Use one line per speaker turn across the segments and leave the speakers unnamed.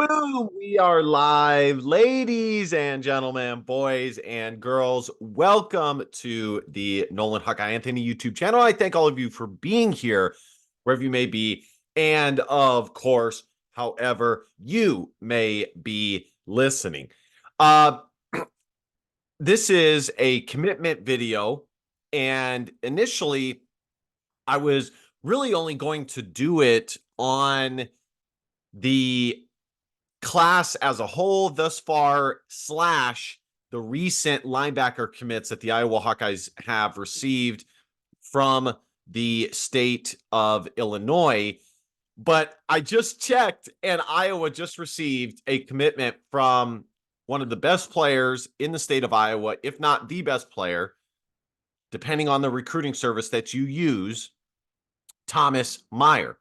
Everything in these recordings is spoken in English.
Boom! We are live, ladies and gentlemen, boys and girls. Welcome to the Nolan Hawkeye Anthony YouTube channel. I thank all of you for being here, wherever you may be, and of course, however you may be listening. Uh, this is a commitment video, and initially, I was really only going to do it on the class as a whole thus far, slash the recent linebacker commits that the Iowa Hawkeyes have received from the state of Illinois. But I just checked, and Iowa just received a commitment from one of the best players in the state of Iowa, if not the best player, depending on the recruiting service that you use, Thomas Meyer.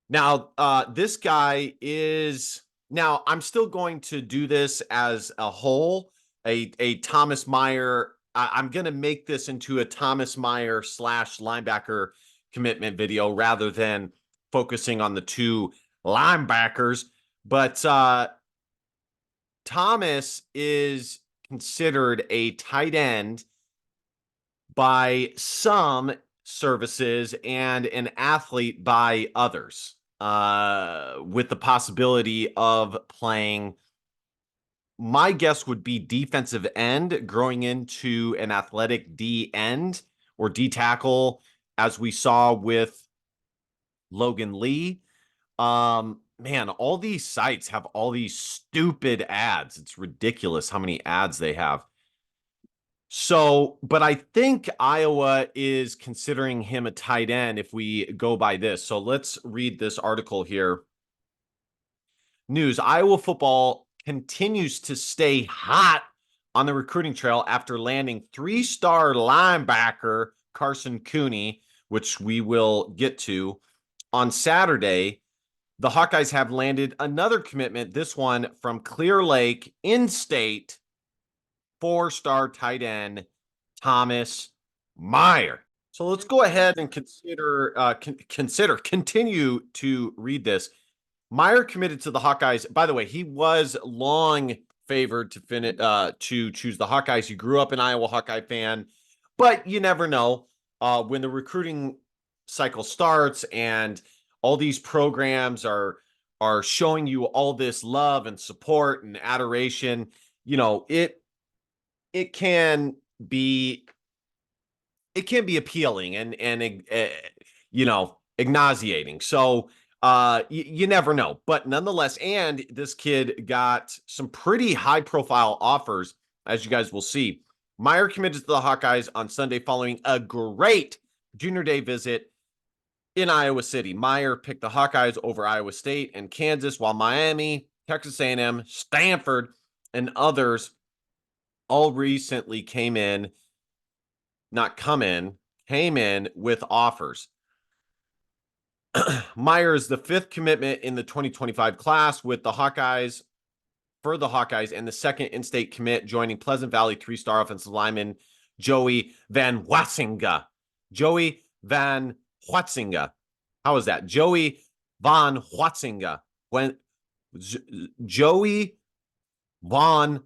Now, this guy is now I'm still going to do this as a whole, a Thomas Meyer. I'm going to make this into a Thomas Meyer slash linebacker commitment video rather than focusing on the two linebackers. But Thomas is considered a tight end by some services and an athlete by others, with the possibility of playing. My guess would be defensive end, growing into an athletic D end or D tackle, as we saw with Logan Lee. Man, all these sites have all these stupid ads. It's ridiculous how many ads they have. So, but I think Iowa is considering him a tight end if we go by this. So let's read this article here. News: Iowa football continues to stay hot on the recruiting trail after landing three-star linebacker Carson Cooney, which we will get to. On Saturday, the Hawkeyes have landed another commitment, this one from Clear Lake in-state, four-star tight end Thomas Meyer. So let's go ahead and continue to read this. Meyer committed to the Hawkeyes. By the way, he was long favored to finish to choose the Hawkeyes. He grew up an Iowa Hawkeye fan, but you never know when the recruiting cycle starts and all these programs are showing you all this love and support and adoration. You know, it can be appealing and you know, nauseating. So you never know, but nonetheless, and this kid got some pretty high profile offers, as you guys will see. Meyer committed to the Hawkeyes on Sunday following a great junior day visit in Iowa City. Meyer picked the Hawkeyes over Iowa State and Kansas, while Miami, Texas A&M, Stanford, and others all recently came in with offers. Meyer is the fifth commitment in the 2025 class with the Hawkeyes, for the Hawkeyes, and the second in-state commit, joining Pleasant Valley three-star offensive lineman Joey Van Watsinga. Joey Van Watsinga. How is that? Joey Van Watsinga. Joey Van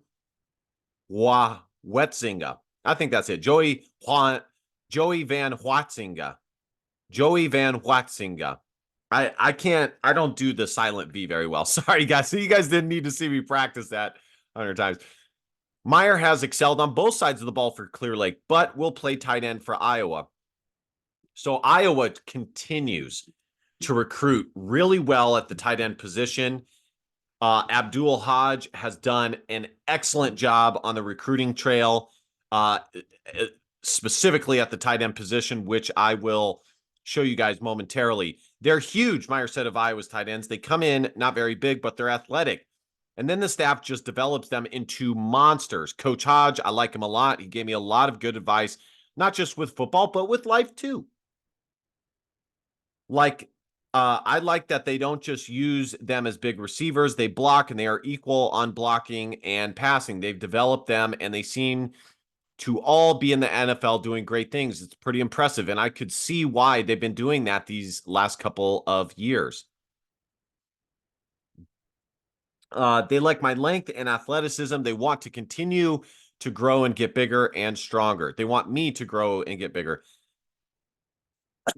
Wetzinga. I think that's it. Joey Van Watsinga. Joey Van Watsinga. I don't do the silent V very well. Sorry, guys. So you guys didn't need to see me practice that 100 times. Meyer has excelled on both sides of the ball for Clear Lake, but will play tight end for Iowa. So Iowa continues to recruit really well at the tight end position. Abdul Hodge has done an excellent job on the recruiting trail, specifically at the tight end position, which I will show you guys momentarily. They're huge, Meyer said of Iowa's tight ends. They come in not very big, but they're athletic. And then the staff just develops them into monsters. Coach Hodge, I like him a lot. He gave me a lot of good advice, not just with football, but with life too. I like that they don't just use them as big receivers. They block, and they are equal on blocking and passing. They've developed them, and they seem to all be in the NFL doing great things. It's pretty impressive, and I could see why they've been doing that these last couple of years. They like my length and athleticism. They want to continue to grow and get bigger and stronger. They want me to grow and get bigger.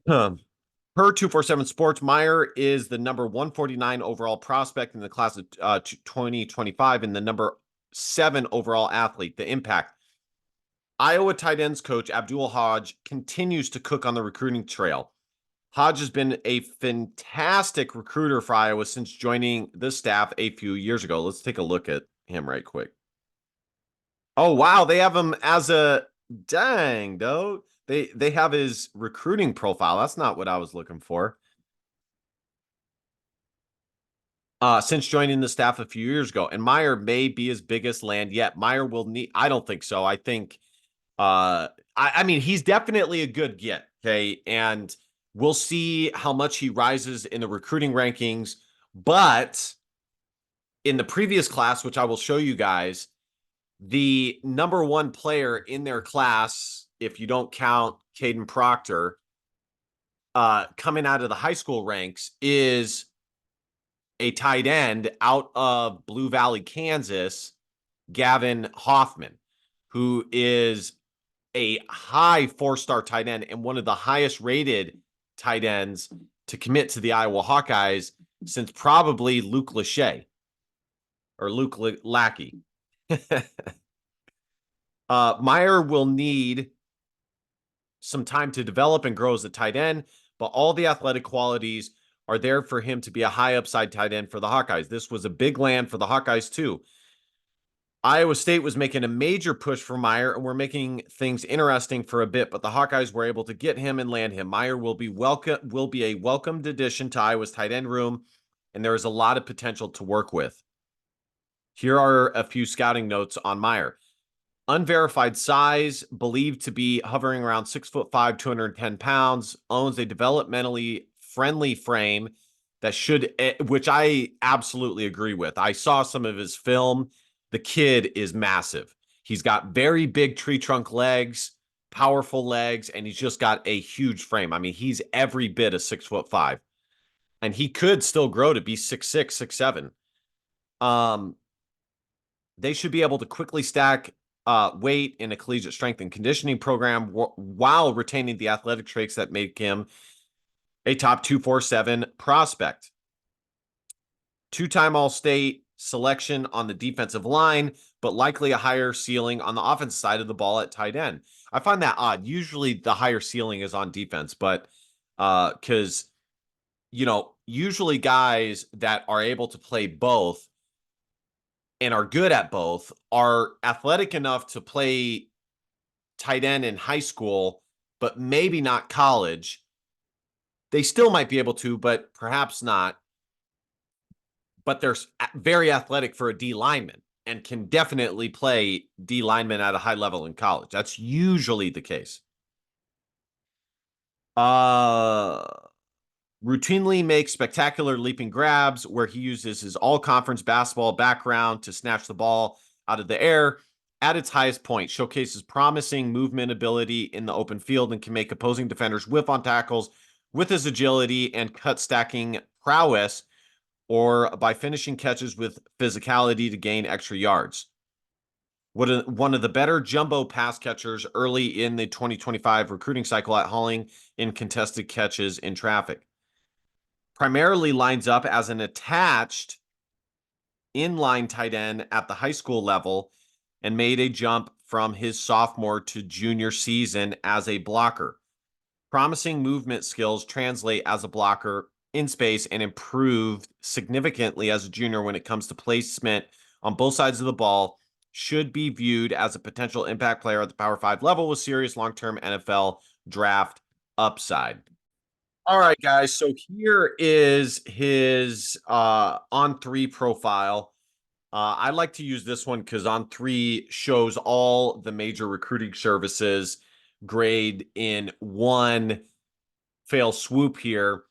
Per 247 Sports, Meyer is the number 149 overall prospect in the class of 2025 and the number 7 overall athlete. The impact. Iowa tight ends coach Abdul Hodge continues to cook on the recruiting trail. Hodge has been a fantastic recruiter for Iowa since joining the staff a few years ago. Let's take a look at him right quick. Oh, wow. They have him as a dang, though. They have his recruiting profile. That's not what I was looking for. Since joining the staff a few years ago. And Meyer may be his biggest land yet. Meyer will need, I don't think so. I think I mean, he's definitely a good get. Okay. And we'll see how much he rises in the recruiting rankings. But in the previous class, which I will show you guys, the number 1 player in their class, if you don't count Caden Proctor, coming out of the high school ranks, is a tight end out of Blue Valley, Kansas, Gavin Hoffman, who is a high 4-star tight end and one of the highest rated tight ends to commit to the Iowa Hawkeyes since probably Luke Lachey or Luke Lackey. Meyer will need some time to develop and grow as a tight end, but all the athletic qualities are there for him to be a high upside tight end for the Hawkeyes. This was a big land for the Hawkeyes too. Iowa State was making a major push for Meyer, and we're making things interesting for a bit, but the Hawkeyes were able to get him and land him. Meyer will be a welcomed addition to Iowa's tight end room, and there is a lot of potential to work with. Here are a few scouting notes on Meyer. Unverified size, believed to be hovering around 6'5", 210 pounds, owns a developmentally friendly frame that should, which I absolutely agree with. I saw some of his film. The kid is massive. He's got very big tree trunk legs, powerful legs, and he's just got a huge frame. I mean, he's every bit of 6'5", and he could still grow to be 6'6", 6'7". They should be able to quickly stack weight in a collegiate strength and conditioning program while retaining the athletic traits that make him a top 247 prospect. 2-time All-State selection on the defensive line, but likely a higher ceiling on the offensive side of the ball at tight end. I find that odd. Usually the higher ceiling is on defense, but because, usually guys that are able to play both and are good at both are athletic enough to play tight end in high school, but maybe not college. They still might be able to, but perhaps not. But they're very athletic for a D lineman and can definitely play D lineman at a high level in college. That's usually the case. Routinely makes spectacular leaping grabs where he uses his all-conference basketball background to snatch the ball out of the air at its highest point, showcases promising movement ability in the open field, and can make opposing defenders whiff on tackles with his agility and cut stacking prowess, or by finishing catches with physicality to gain extra yards. One of the better jumbo pass catchers early in the 2025 recruiting cycle at hauling in contested catches in traffic. Primarily lines up as an attached inline tight end at the high school level and made a jump from his sophomore to junior season as a blocker. Promising movement skills translate as a blocker in space and improved significantly as a junior when it comes to placement on both sides of the ball. Should be viewed as a potential impact player at the Power 5 level with serious long-term NFL draft upside. All right, guys. So here is his On3 profile. I like to use this one because On3 shows all the major recruiting services grade in one fail swoop here.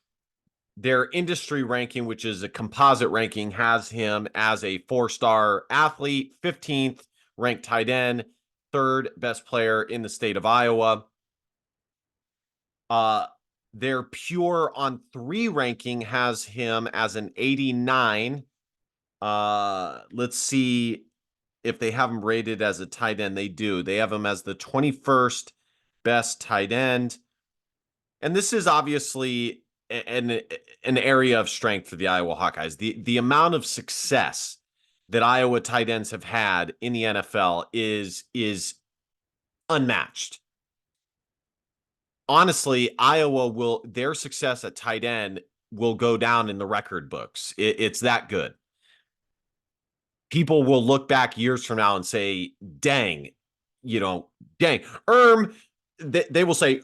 Their industry ranking, which is a composite ranking, has him as a 4-star athlete, 15th ranked tight end, 3rd best player in the state of Iowa. Their pure On3 ranking has him as an 89 Let's see if they have him rated as a tight end. They do. They have him as the 21st best tight end. And this is obviously an area of strength for the Iowa Hawkeyes. The amount of success that Iowa tight ends have had in the NFL is unmatched. Honestly, their success at tight end will go down in the record books. It's that good. People will look back years from now and say, dang, dang, they will say,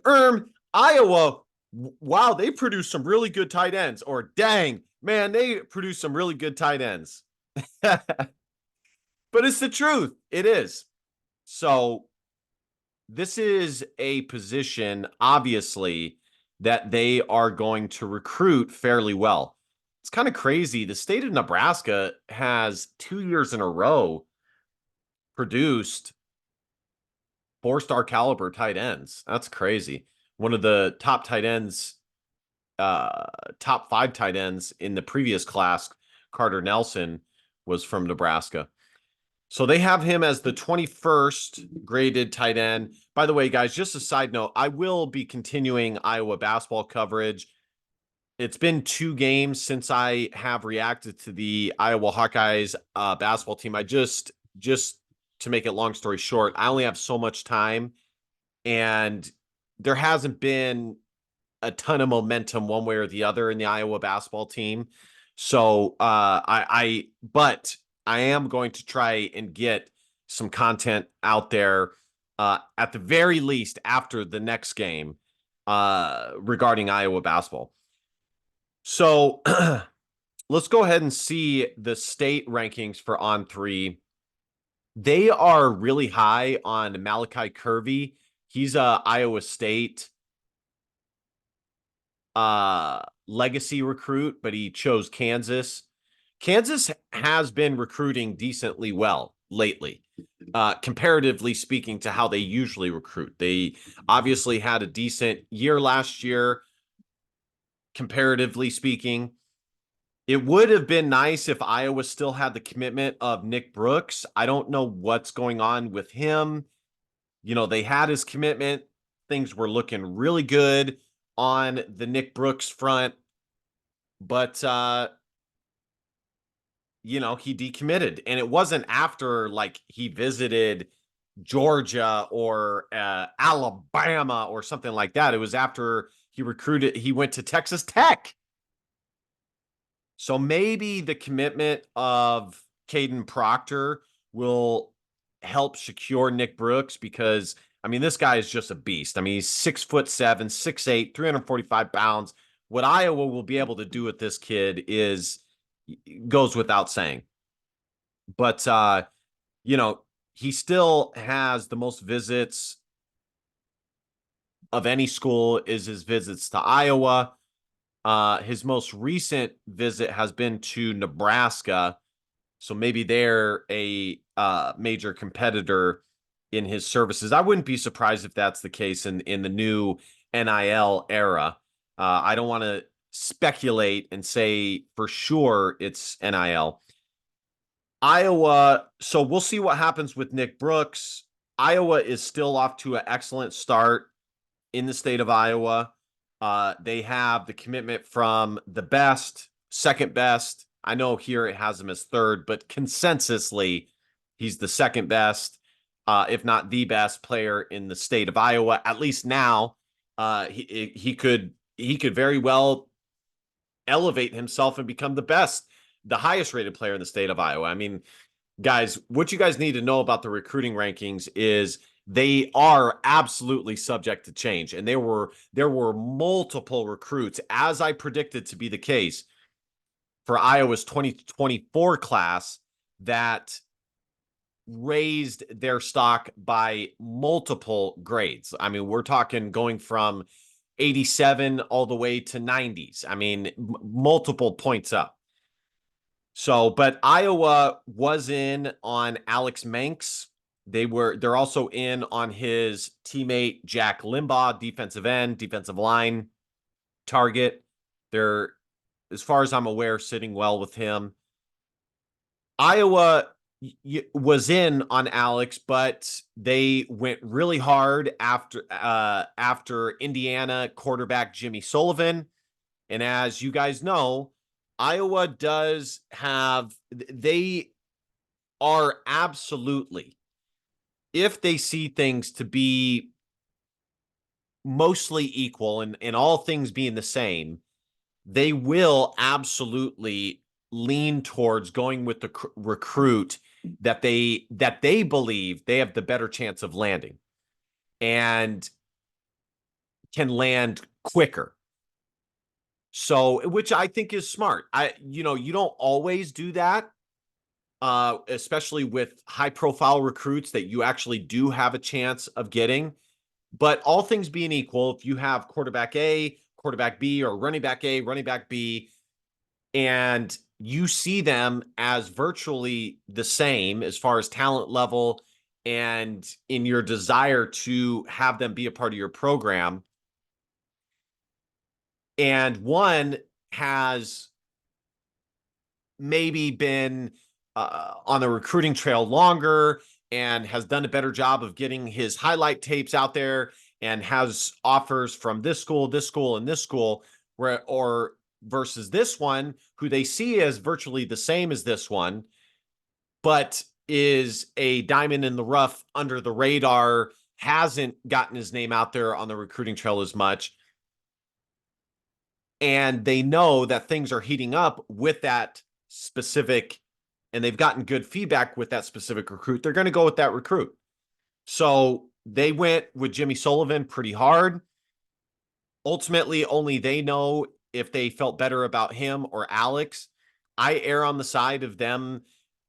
Iowa, wow, they produced some really good tight ends. Or dang, man, they produced some really good tight ends. But it's the truth. It is. So this is a position, obviously, that they are going to recruit fairly well. It's kind of crazy. The state of Nebraska has 2 years in a row produced 4-star caliber tight ends. That's crazy. One of the top tight ends, top 5 tight ends in the previous class, Carter Nelson, was from Nebraska. So they have him as the 21st graded tight end. By the way, guys, just a side note, I will be continuing Iowa basketball coverage. It's been 2 games since I have reacted to the Iowa Hawkeyes basketball team. I just to make it long story short, I only have so much time, and there hasn't been a ton of momentum one way or the other in the Iowa basketball team. So but I am going to try and get some content out there at the very least after the next game regarding Iowa basketball. So let's go ahead and see the state rankings for On3. They are really high on Malachi Kirby. He's a Iowa State legacy recruit, but he chose Kansas. Kansas has been recruiting decently well lately, comparatively speaking to how they usually recruit. They obviously had a decent year last year, comparatively speaking. It would have been nice if Iowa still had the commitment of Nick Brooks. I don't know what's going on with him. They had his commitment. Things were looking really good on the Nick Brooks front, but he decommitted, and it wasn't after like he visited Georgia or Alabama or something like that. It was after he went to Texas Tech. So maybe the commitment of Caden Proctor will help secure Nick Brooks, because this guy is just a beast. He's 6'7", 6'8", 345 pounds. What Iowa will be able to do with this kid goes without saying. But he still has the most visits of any school is his visits to Iowa. His most recent visit has been to Nebraska, so maybe they're a major competitor in his services. I wouldn't be surprised if that's the case in the new NIL era. I don't want to speculate and say for sure it's NIL. Iowa, so we'll see what happens with Nick Brooks. Iowa is still off to an excellent start in the state of Iowa. They have the commitment from the best, second best. I know here it has him as third, but consensusly, he's the second best, if not the best player in the state of Iowa. At least now, he could very well elevate himself and become the highest rated player in the state of Iowa. Guys, what you guys need to know about the recruiting rankings is they are absolutely subject to change. And there were multiple recruits, as I predicted to be the case for Iowa's 2024 class, that raised their stock by multiple grades. We're talking going from 87 all the way to 90s. Multiple points up. So, but Iowa was in on Alex Manx. They're also in on his teammate Jack Limbaugh, defensive end, defensive line target. They're, as far as I'm aware, sitting well with him. Iowa was in on Alex, but they went really hard after Indiana quarterback Jimmy Sullivan. And as you guys know, Iowa does have, they are absolutely, if they see things to be mostly equal and all things being the same, they will absolutely lean towards going with the recruit that they believe they have the better chance of landing and can land quicker. So, which I think is smart. You don't always do that, especially with high profile recruits that you actually do have a chance of getting. But all things being equal, if you have quarterback A, quarterback B, or running back A, running back B, and you see them as virtually the same as far as talent level and in your desire to have them be a part of your program, and one has maybe been on the recruiting trail longer and has done a better job of getting his highlight tapes out there and has offers from this school, and this school, or versus this one who they see as virtually the same as this one, but is a diamond in the rough under the radar, hasn't gotten his name out there on the recruiting trail as much. And they know that things are heating up with that specific, and they've gotten good feedback with that specific recruit. They're going to go with that recruit. So they went with Jimmy Sullivan pretty hard. Ultimately, only they know if they felt better about him or Alex. I err on the side of them,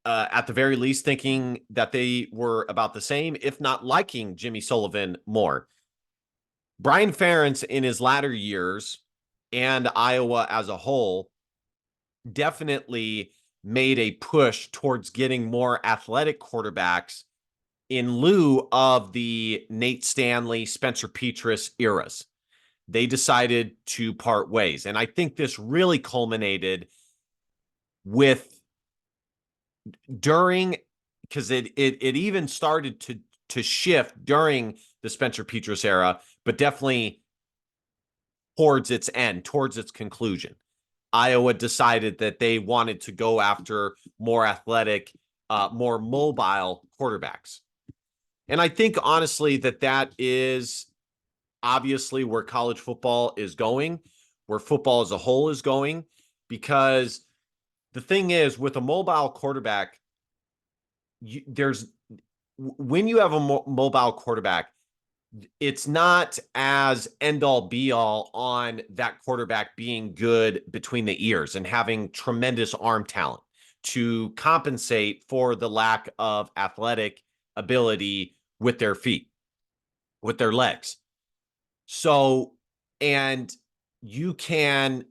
at the very least, thinking that they were about the same, if not liking Jimmy Sullivan more. Brian Ferentz in his latter years and Iowa as a whole definitely made a push towards getting more athletic quarterbacks in lieu of the Nate Stanley, Spencer Petras eras. They decided to part ways. And I think this really culminated with because it even started to shift during the Spencer Petras era, but definitely towards its end, towards its conclusion. Iowa decided that they wanted to go after more athletic, more mobile quarterbacks. And I think, honestly, that is obviously where college football is going, where football as a whole is going, because the thing is, with a mobile quarterback, when you have a mobile quarterback, it's not as end all be all on that quarterback being good between the ears and having tremendous arm talent to compensate for the lack of athletic ability with their feet, with their legs. So, and you can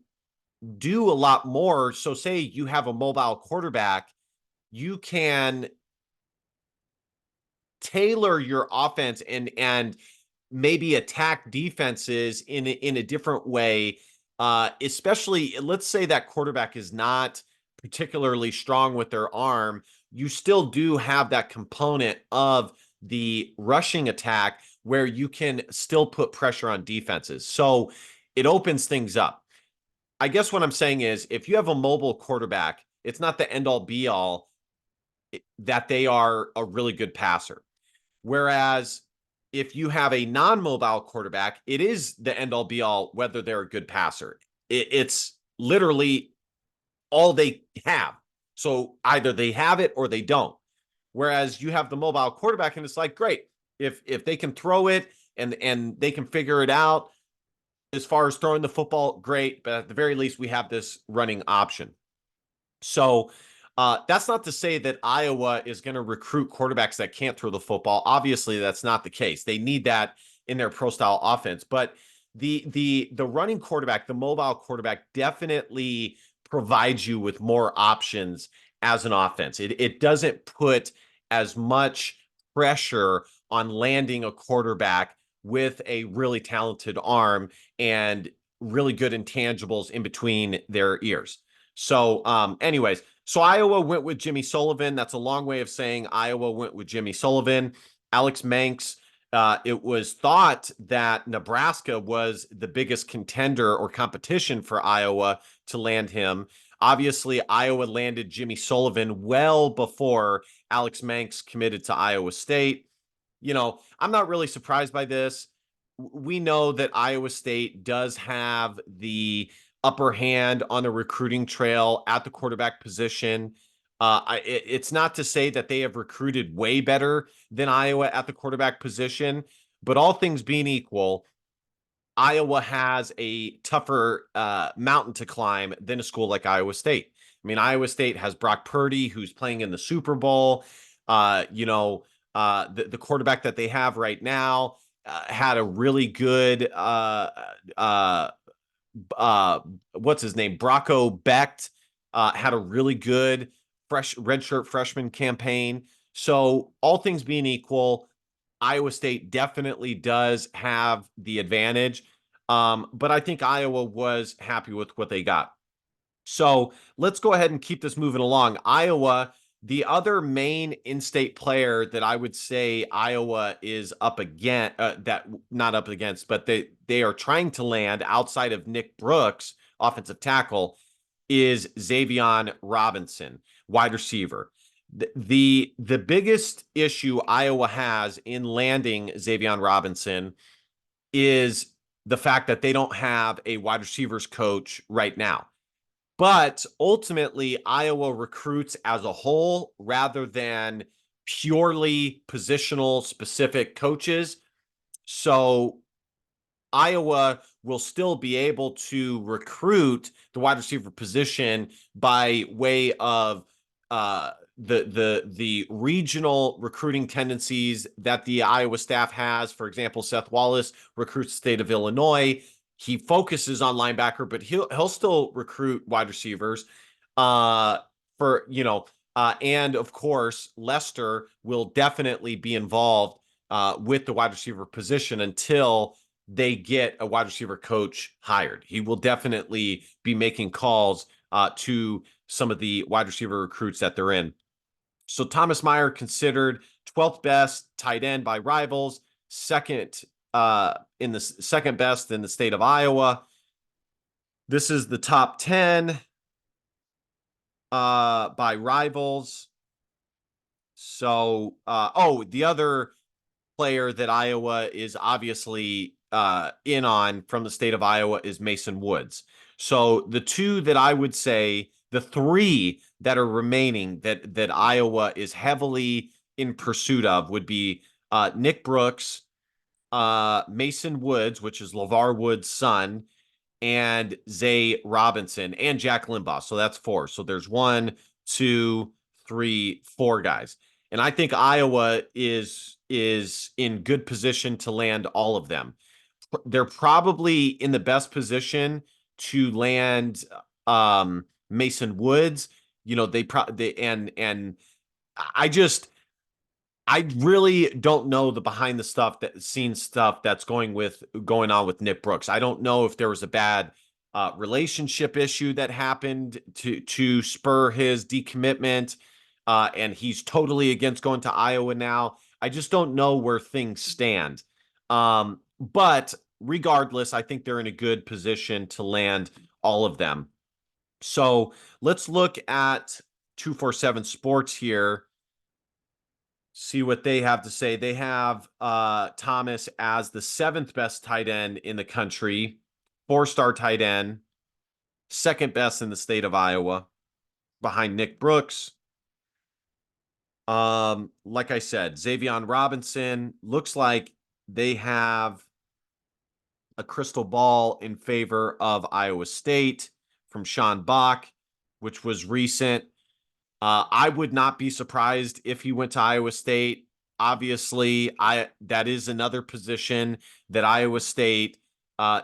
do a lot more. So say you have a mobile quarterback, you can tailor your offense and maybe attack defenses in a different way. Especially, let's say that quarterback is not particularly strong with their arm. You still do have that component of the rushing attack where you can still put pressure on defenses. So it opens things up. I guess what I'm saying is, if you have a mobile quarterback, it's not the end all be all that they are a really good passer. Whereas if you have a non-mobile quarterback, it is the end all be all whether they're a good passer. It's literally all they have. So either they have it or they don't. Whereas you have the mobile quarterback, and it's like, great, if they can throw it and they can figure it out as far as throwing the football, great. But at the very least, we have this running option. So that's not to say that Iowa is going to recruit quarterbacks that can't throw the football. Obviously, that's not the case. They need that in their pro style offense. But the running quarterback, the mobile quarterback, definitely provides you with more options as an offense. It doesn't put as much pressure on landing a quarterback with a really talented arm and really good intangibles in between their ears. So anyways, So Iowa went with Jimmy Sullivan. That's a long way of saying Iowa went with Jimmy Sullivan. Alex Manx, it was thought that Nebraska was the biggest contender or competition for Iowa to land him. Obviously, Iowa landed Jimmy Sullivan well before Alex Manx committed to Iowa State. I'm not really surprised by this. We know that Iowa State does have the upper hand on the recruiting trail at the quarterback position. It's not to say that they have recruited way better than Iowa at the quarterback position, but all things being equal, Iowa has a tougher mountain to climb than a school like Iowa State. I mean, Iowa State has Brock Purdy, who's playing in the Super Bowl. The quarterback that they have right now had a really good what's his name? Brocco Becht had a really good redshirt freshman campaign. So all things being equal, Iowa State definitely does have the advantage. But I think Iowa was happy with what they got. So let's go ahead and keep this moving along. Iowa, the other main in-state player that I would say Iowa is up against, that not up against, but they are trying to land outside of Nick Brooks, offensive tackle, is Xavier Robinson, wide receiver. The biggest issue Iowa has in landing Xavier Robinson is the fact that they don't have a wide receivers coach right now. But ultimately, Iowa recruits as a whole rather than purely positional specific coaches. So Iowa will still be able to recruit the wide receiver position by way of the regional recruiting tendencies that the Iowa staff has. For example, Seth Wallace recruits the state of Illinois. He focuses on linebacker, but he'll still recruit wide receivers. For and of course, Lester will definitely be involved with the wide receiver position until they get a wide receiver coach hired. He will definitely be making calls to some of the wide receiver recruits that they're in. So Thomas Meyer considered 12th best tight end by Rivals, second in the second best in the state of Iowa. This is the top 10 by Rivals. So, the other player that Iowa is obviously in on from the state of Iowa is Mason Woods. So the two that I would say, the three that are remaining that Iowa is heavily in pursuit of would be Nick Brooks, Mason Woods, which is LeVar Woods' son, and Zay Robinson and Jack Limbaugh. So that's four. So there's 1, 2, 3, 4 guys. And I think Iowa is in good position to land all of them. They're probably in the best position to land Mason Woods. And I really don't know the behind the scene stuff that's going on with Nick Brooks. I don't know if there was a bad relationship issue that happened to spur his decommitment, and he's totally against going to Iowa now. I just don't know where things stand. But regardless, I think they're in a good position to land all of them. So let's look at 247 Sports here. See what they have to say. They have Thomas as the 7th best tight end in the country, 4-star tight end, second best in the state of Iowa, behind Nick Brooks. Like I said, Xavier Robinson looks like they have a crystal ball in favor of Iowa State from Sean Bach, which was recent. I would not be surprised if he went to Iowa State. Obviously, that is another position that Iowa State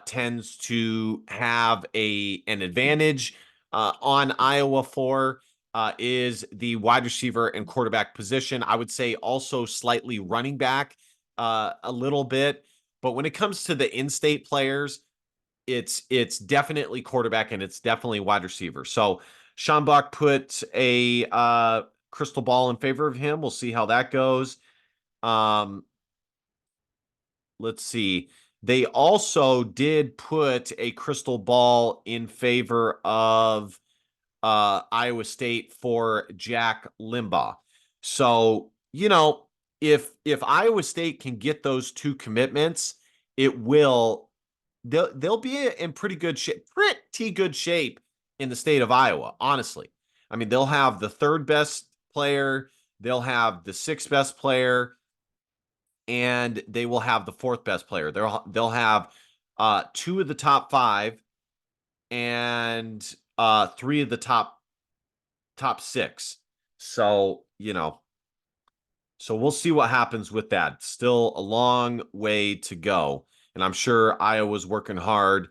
tends to have an advantage on Iowa for is the wide receiver and quarterback position. I would say also slightly running back a little bit. But when it comes to the in-state players, it's definitely quarterback and it's definitely wide receiver. So Schambach put a crystal ball in favor of him. We'll see how that goes. Let's see. They also did put a crystal ball in favor of Iowa State for Jack Limbaugh. So, if Iowa State can get those two commitments, they'll be in pretty good shape in the state of Iowa, honestly. I mean, they'll have the third best player, they'll have the sixth best player, and they will have the fourth best player. They'll have two of the top five and three of the top six. So, so we'll see what happens with that. Still a long way to go. And I'm sure Iowa's working hard.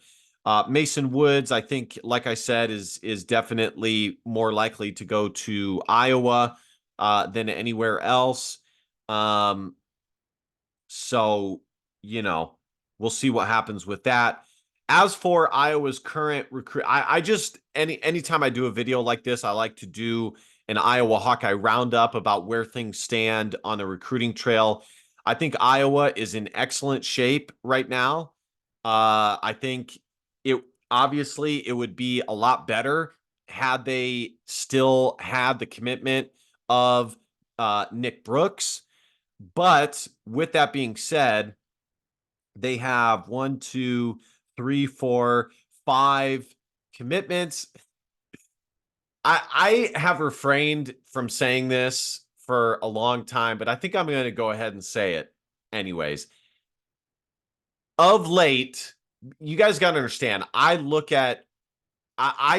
Mason Woods, I think, like I said, is definitely more likely to go to Iowa than anywhere else. So, we'll see what happens with that. As for Iowa's current recruit, I just anytime I do a video like this, I like to do an Iowa Hawkeye roundup about where things stand on the recruiting trail. I think Iowa is in excellent shape right now. I think it would be a lot better had they still had the commitment of Nick Brooks. But with that being said, they have 1, 2, 3, 4, 5 commitments. I have refrained from saying this for a long time, but I think I'm going to go ahead and say it anyways. Of late, you guys got to understand, I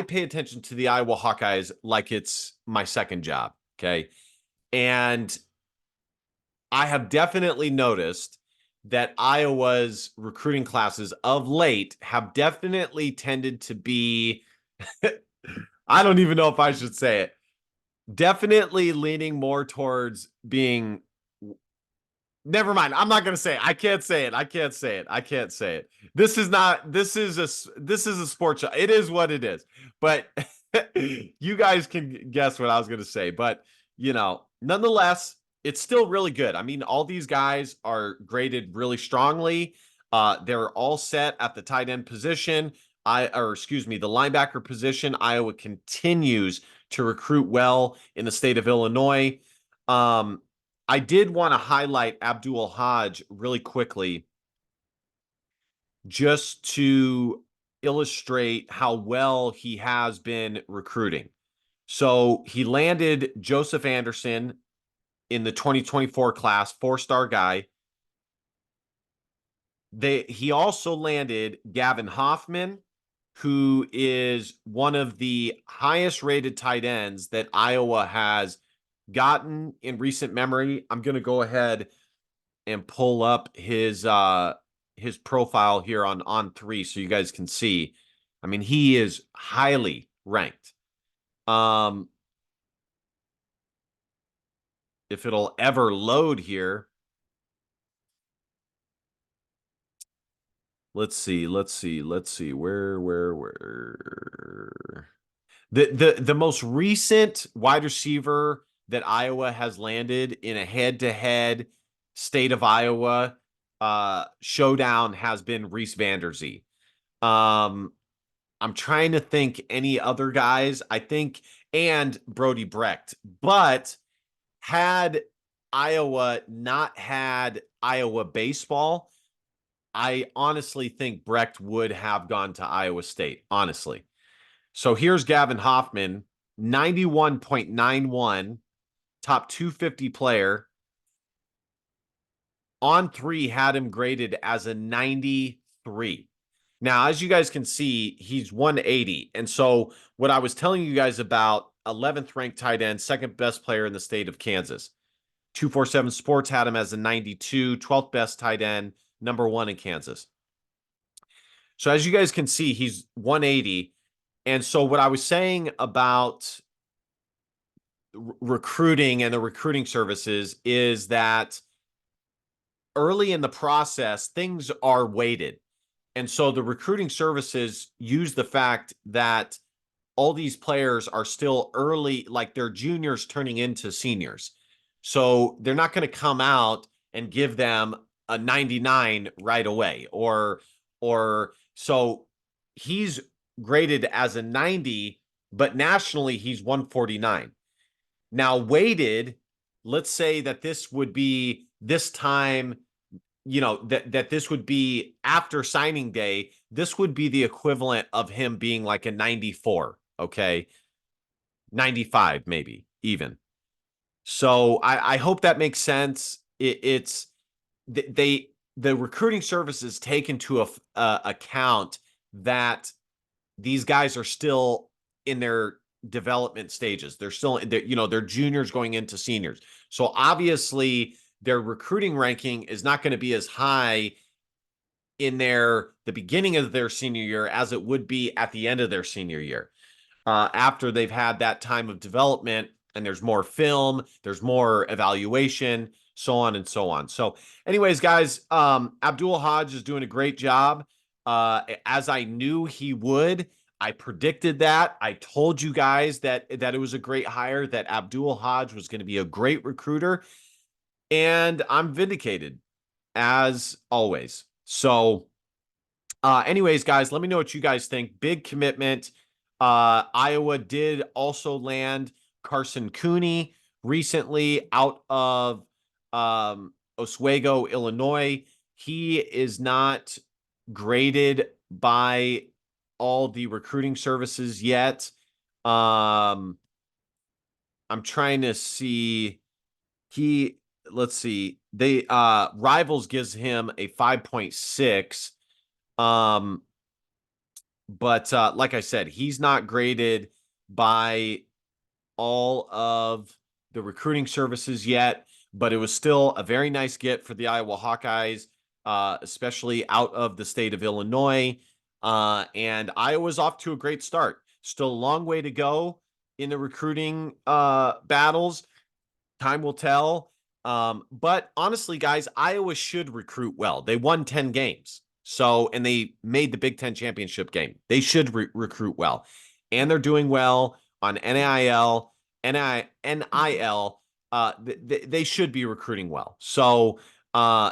pay attention to the Iowa Hawkeyes like it's my second job, okay? And I have definitely noticed that Iowa's recruiting classes of late have definitely tended to be, I don't even know if I should say it, definitely leaning more towards being, never mind. I'm not going to say it. I can't say it. I can't say it. I can't say it. This is a sports show. It is what it is. But you guys can guess what I was going to say. But, nonetheless, it's still really good. I mean, all these guys are graded really strongly. They're all set at the tight end position. The linebacker position. Iowa continues to recruit well in the state of Illinois. I did want to highlight Abdul Hodge really quickly just to illustrate how well he has been recruiting. So he landed Joseph Anderson in the 2024 class, 4-star guy. He also landed Gavin Hoffman, who is one of the highest rated tight ends that Iowa has gotten in recent memory. I'm going to go ahead and pull up his profile here on On3 so you guys can see. I mean, he is highly ranked. If it'll ever load here. Let's see. Where? The most recent wide receiver that Iowa has landed in a head-to-head state of Iowa showdown has been Reese Vanderzee. I'm trying to think any other guys. I think and Brody Brecht. But had Iowa not had Iowa baseball, I honestly think Brecht would have gone to Iowa State, honestly. So here's Gavin Hoffman, 91.91, top 250 player. On3 had him graded as a 93. Now, as you guys can see, he's 180. And so what I was telling you guys about 11th ranked tight end, second best player in the state of Kansas. 247 Sports had him as a 92, 12th best tight end, number 1 in Kansas. So as you guys can see, he's 180. And so what I was saying about recruiting and the recruiting services is that early in the process, things are weighted. And so the recruiting services use the fact that all these players are still early, like they're juniors turning into seniors. So they're not going to come out and give them a 99 right away. Or so he's graded as a 90, but nationally he's 149. Now, weighted, let's say that this would be this time, that this would be after signing day. This would be the equivalent of him being like a 94, okay? 95, maybe even. So I hope that makes sense. It's the recruiting services take into account that these guys are still in their development stages. They're still, they're juniors going into seniors. So obviously their recruiting ranking is not going to be as high in the beginning of their senior year as it would be at the end of their senior year. After they've had that time of development and there's more film, there's more evaluation, so on and so on. So anyways, guys, Abdul Hodge is doing a great job. As I knew he would. I predicted that. I told you guys that it was a great hire, that Abdul Hodge was going to be a great recruiter, and I'm vindicated as always. So anyways, guys, let me know what you guys think. Big commitment. Iowa did also land Carson Cooney recently out of Oswego, Illinois. He is not graded by all the recruiting services yet. I'm trying to see. Let's see. They Rivals gives him a 5.6. But like I said, he's not graded by all of the recruiting services yet, but it was still a very nice get for the Iowa Hawkeyes, especially out of the state of Illinois. And Iowa's off to a great start. Still a long way to go in the recruiting battles. Time will tell. But honestly, guys, Iowa should recruit well. They won 10 games. So, and they made the Big Ten championship game. They should recruit well. And they're doing well on NIL. They should be recruiting well. So,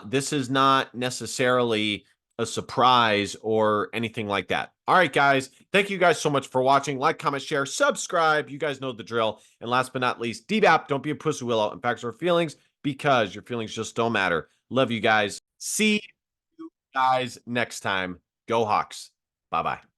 this is not necessarily a surprise or anything like that. All right, guys. Thank you guys so much for watching. Like, comment, share, subscribe. You guys know the drill. And last but not least, DBAP, don't be a pussy willow. In fact, our feelings, because your feelings just don't matter. Love you guys. See you guys next time. Go Hawks. Bye-bye.